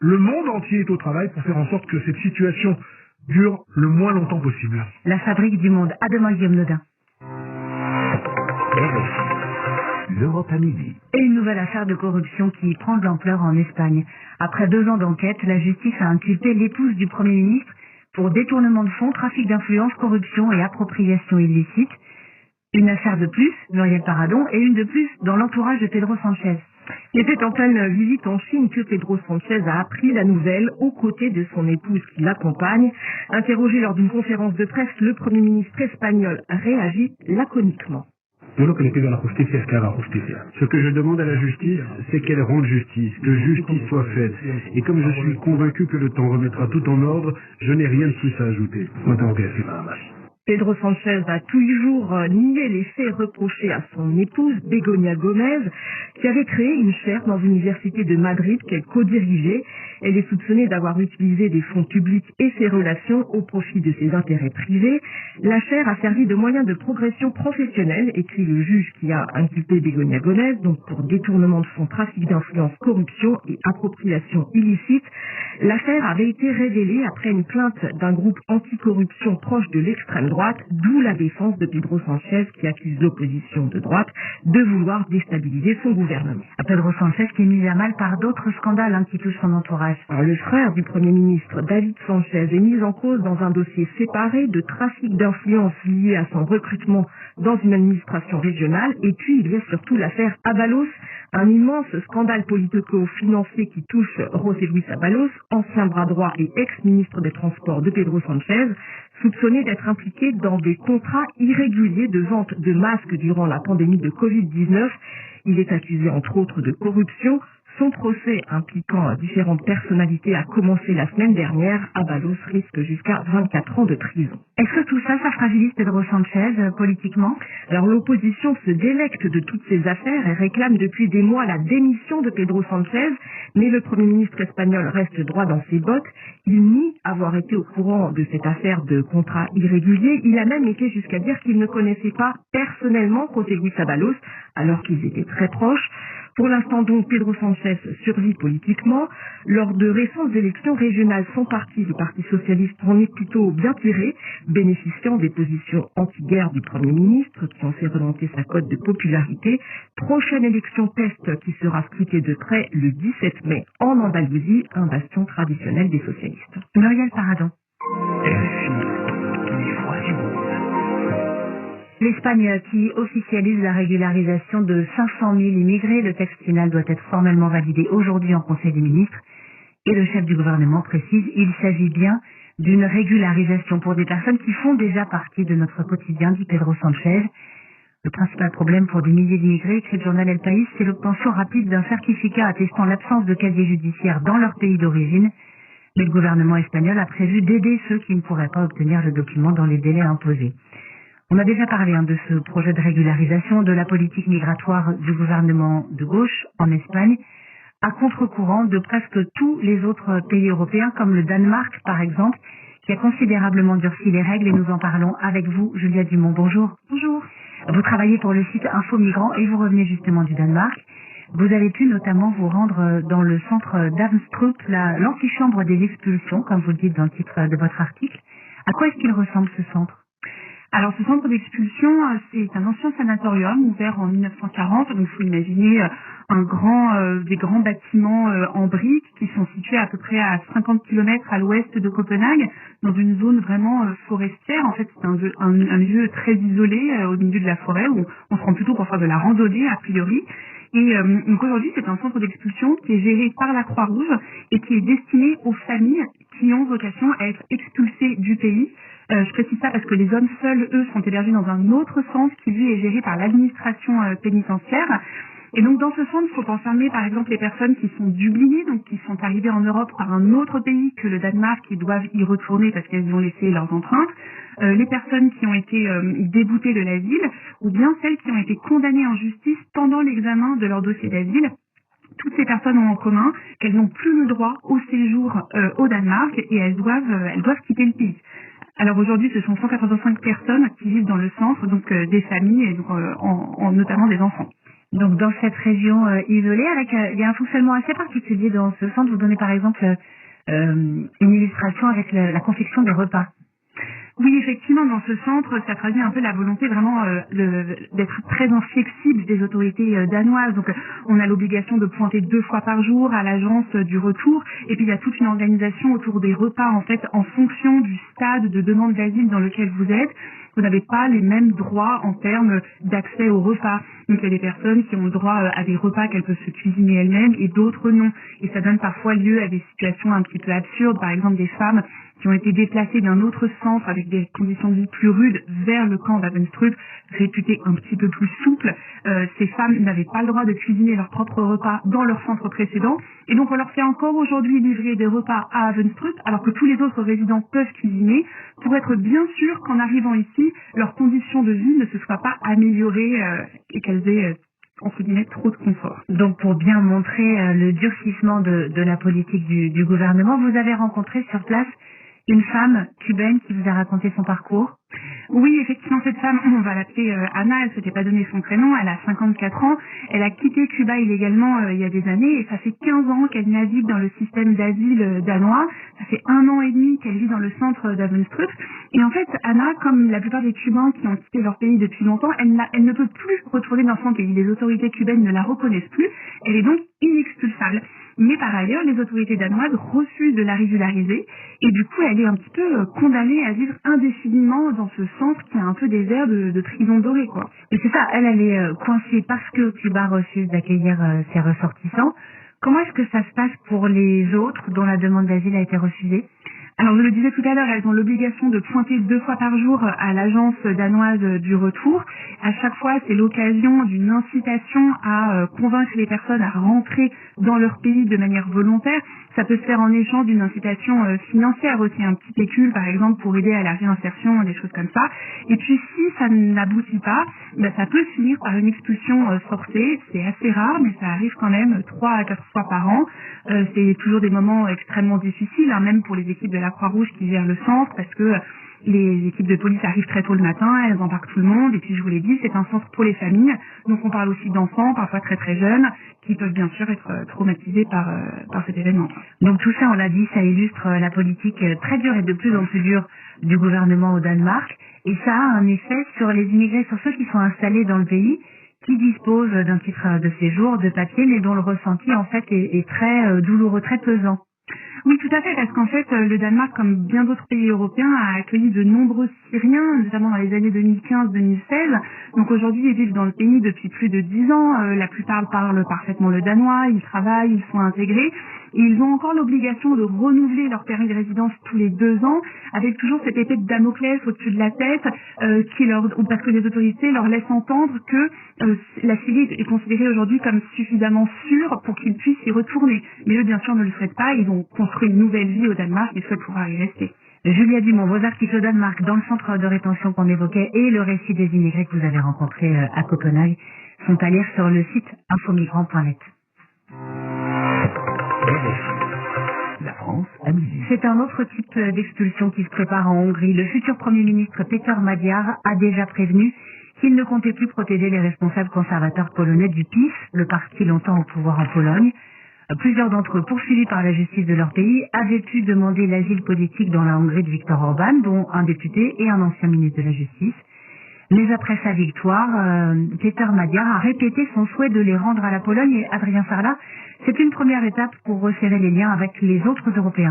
Le monde entier est au travail pour faire en sorte que cette situation dure le moins longtemps possible. La fabrique du monde. À demain, Guillaume Nodin. L'Europe à midi. Et une nouvelle affaire de corruption qui prend de l'ampleur en Espagne. Après 2 ans d'enquête, la justice a inculpé l'épouse du Premier ministre pour détournement de fonds, trafic d'influence, corruption et appropriation illicite. Une affaire de plus, Muriel Paradon, et une de plus dans l'entourage de Pedro Sanchez. Il était en pleine visite en Chine que Pedro Sanchez a appris la nouvelle aux côtés de son épouse qui l'accompagne. Interrogé lors d'une conférence de presse, le Premier ministre espagnol réagit laconiquement. Ce que je demande à la justice, c'est qu'elle rende justice, que justice soit faite. Et comme je suis convaincu que le temps remettra tout en ordre, je n'ai rien de plus à ajouter. Pedro Sanchez a toujours nié les faits reprochés à son épouse, Begoña Gómez, qui avait créé une chaire dans l'université de Madrid qu'elle co-dirigeait. Elle est soupçonnée d'avoir utilisé des fonds publics et ses relations au profit de ses intérêts privés. La chaire a servi de moyen de progression professionnelle, écrit le juge qui a inculpé Begoña Gómez, donc pour détournement de fonds, trafic d'influence, corruption et appropriation illicite. L'affaire avait été révélée après une plainte d'un groupe anticorruption proche de l'extrême droite, d'où la défense de Pedro Sanchez qui accuse l'opposition de droite de vouloir déstabiliser son gouvernement. Pedro Sanchez qui est mis à mal par d'autres scandales qui touchent son entourage. Alors, le frère du Premier ministre, David Sanchez, est mis en cause dans un dossier séparé de trafic d'influence lié à son recrutement dans une administration régionale. Et puis, il y a surtout l'affaire Ábalos, un immense scandale politico-financier qui touche José Luis Ábalos, ancien bras droit et ex-ministre des Transports de Pedro Sanchez, soupçonné d'être impliqué dans des contrats irréguliers de vente de masques durant la pandémie de Covid-19. Il est accusé entre autres de corruption. Son procès impliquant différentes personnalités a commencé la semaine dernière. Ábalos risque jusqu'à 24 ans de prison. Est-ce que tout ça, ça fragilise Pedro Sanchez politiquement? Alors l'opposition se délecte de toutes ces affaires et réclame depuis des mois la démission de Pedro Sanchez, mais le Premier ministre espagnol reste droit dans ses bottes. Il nie avoir été au courant de cette affaire de contrat irrégulier. Il a même été jusqu'à dire qu'il ne connaissait pas personnellement José Luis Ábalos, alors qu'ils étaient très proches. Pour l'instant donc, Pedro Sanchez survit politiquement. Lors de récentes élections régionales, son parti, le Parti socialiste, en est plutôt bien tiré, bénéficiant des positions anti-guerre du Premier ministre, qui ont fait remonter sa cote de popularité. Prochaine élection test qui sera scrutée de près le 17 mai en Andalousie, un bastion traditionnel des socialistes. Muriel Paradon. L'Espagne qui officialise la régularisation de 500 000 immigrés. Le texte final doit être formellement validé aujourd'hui en Conseil des ministres. Et le chef du gouvernement précise, il s'agit bien d'une régularisation pour des personnes qui font déjà partie de notre quotidien, dit Pedro Sanchez. Le principal problème pour des milliers d'immigrés, écrit le journal El País, c'est l'obtention rapide d'un certificat attestant l'absence de casier judiciaire dans leur pays d'origine. Mais le gouvernement espagnol a prévu d'aider ceux qui ne pourraient pas obtenir le document dans les délais imposés. On a déjà parlé de ce projet de régularisation de la politique migratoire du gouvernement de gauche en Espagne, à contre-courant de presque tous les autres pays européens, comme le Danemark par exemple, qui a considérablement durci les règles, et nous en parlons avec vous, Julia Dumont. Bonjour. Bonjour. Vous travaillez pour le site Info Migrants et vous revenez justement du Danemark. Vous avez pu notamment vous rendre dans le centre d'Avnstrup, l'antichambre des expulsions, comme vous le dites dans le titre de votre article. À quoi est-ce qu'il ressemble ce centre ? Alors ce centre d'expulsion, c'est un ancien sanatorium ouvert en 1940. Donc il faut imaginer des grands bâtiments en briques qui sont situés à peu près à 50 km à l'ouest de Copenhague, dans une zone vraiment forestière. En fait, c'est un lieu très isolé au milieu de la forêt où on se rend plutôt pour faire de la randonnée a priori. Et donc aujourd'hui, c'est un centre d'expulsion qui est géré par la Croix-Rouge et qui est destiné aux familles qui ont vocation à être expulsées du pays. Je précise ça parce que les hommes seuls, eux, sont hébergés dans un autre centre qui, lui, est géré par l'administration pénitentiaire. Et donc, dans ce centre, il faut enfermer, par exemple, les personnes qui sont dublinées, donc qui sont arrivées en Europe par un autre pays que le Danemark, qui doivent y retourner parce qu'elles ont laissé leurs empreintes, les personnes qui ont été déboutées de l'asile, ou bien celles qui ont été condamnées en justice pendant l'examen de leur dossier d'asile. Toutes ces personnes ont en commun qu'elles n'ont plus le droit au séjour au Danemark et elles doivent quitter le pays. Alors aujourd'hui, ce sont 185 personnes qui vivent dans le centre, donc des familles et donc, notamment des enfants. Donc dans cette région isolée, il y a un fonctionnement assez particulier dans ce centre. Vous donnez par exemple une illustration avec la confection des repas. Oui, effectivement, dans ce centre, ça traduit un peu la volonté vraiment d'être très flexible des autorités danoises. Donc, on a l'obligation de pointer 2 fois par jour à l'agence du retour. Et puis, il y a toute une organisation autour des repas, en fait, en fonction du stade de demande d'asile dans lequel vous êtes. Vous n'avez pas les mêmes droits en termes d'accès aux repas. Donc, il y a des personnes qui ont le droit à des repas qu'elles peuvent se cuisiner elles-mêmes et d'autres non. Et ça donne parfois lieu à des situations un petit peu absurdes. Par exemple, des femmes qui ont été déplacées d'un autre centre avec des conditions de vie plus rudes vers le camp d'Avenstrup, réputé un petit peu plus souple. Ces femmes n'avaient pas le droit de cuisiner leurs propres repas dans leur centre précédent. Et donc, on leur fait encore aujourd'hui livrer des repas à Avenstrup, alors que tous les autres résidents peuvent cuisiner, pour être bien sûr qu'en arrivant ici, leurs conditions de vie ne se soient pas améliorées et qu'elles aient entre guillemets trop de confort. Donc pour bien montrer le durcissement de la politique du gouvernement, vous avez rencontré sur place une femme cubaine qui vous a raconté son parcours. Oui, effectivement, cette femme, on va l'appeler Anna, elle ne s'était pas donné son prénom, elle a 54 ans, elle a quitté Cuba illégalement il y a des années et ça fait 15 ans qu'elle navigue dans le système d'asile danois, ça fait 1 an et demi qu'elle vit dans le centre d'Avenstrup et en fait, Anna, comme la plupart des Cubains qui ont quitté leur pays depuis longtemps, elle ne peut plus retourner dans son pays, les autorités cubaines ne la reconnaissent plus, elle est donc inexpulsable. Mais par ailleurs, les autorités danoises refusent de la régulariser et du coup, elle est un petit peu condamnée à vivre indéfiniment dans ce centre qui a un peu des airs de prison dorée, quoi. Et c'est ça, elle est coincée parce que Cuba refuse d'accueillir ses ressortissants. Comment est-ce que ça se passe pour les autres dont la demande d'asile a été refusée? Alors, je le disais tout à l'heure, elles ont l'obligation de pointer 2 fois par jour à l'agence danoise du retour. À chaque fois, c'est l'occasion d'une incitation à convaincre les personnes à rentrer dans leur pays de manière volontaire. Ça peut se faire en échange d'une incitation financière aussi, un petit pécule par exemple pour aider à la réinsertion, des choses comme ça. Et puis si ça n'aboutit pas, ça peut finir par une expulsion forcée. C'est assez rare, mais ça arrive quand même 3 à 4 fois par an. C'est toujours des moments extrêmement difficiles, même pour les équipes de la Croix-Rouge qui gèrent le centre, parce que les équipes de police arrivent très tôt le matin, elles embarquent tout le monde, et puis je vous l'ai dit, c'est un centre pour les familles, donc on parle aussi d'enfants, parfois très très jeunes, qui peuvent bien sûr être traumatisés par cet événement. Donc tout ça, on l'a dit, ça illustre la politique très dure et de plus en plus dure du gouvernement au Danemark, et ça a un effet sur les immigrés, sur ceux qui sont installés dans le pays, qui disposent d'un titre de séjour, de papier, mais dont le ressenti en fait est très douloureux, très pesant. Oui, tout à fait, parce qu'en fait, le Danemark, comme bien d'autres pays européens, a accueilli de nombreux Syriens, notamment dans les années 2015-2016. Donc aujourd'hui, ils vivent dans le pays depuis plus de 10 ans. La plupart parlent parfaitement le danois, ils travaillent, ils sont intégrés. Et ils ont encore l'obligation de renouveler leur permis de résidence tous les 2 ans, avec toujours cette épée de Damoclès au-dessus de la tête, parce que les autorités leur laissent entendre que la Syrie est considérée aujourd'hui comme suffisamment sûre pour qu'ils puissent y retourner. Mais eux, bien sûr, ne le souhaitent pas. Ils ont construit une nouvelle vie au Danemark, ils souhaitent pouvoir y rester. Julia Dumont, vos articles au Danemark dans le centre de rétention qu'on évoquait et le récit des immigrés que vous avez rencontrés à Copenhague sont à lire sur le site infomigrants.net. La France à midi. C'est un autre type d'expulsion qui se prépare en Hongrie. Le futur Premier ministre Péter Magyar a déjà prévenu qu'il ne comptait plus protéger les responsables conservateurs polonais du PiS, le parti longtemps au pouvoir en Pologne. Plusieurs d'entre eux, poursuivis par la justice de leur pays, avaient pu demander l'asile politique dans la Hongrie de Viktor Orban, dont un député et un ancien ministre de la Justice. Mais après sa victoire, Péter Magyar a répété son souhait de les rendre à la Pologne et Adrien Sarlat, c'est une première étape pour resserrer les liens avec les autres Européens.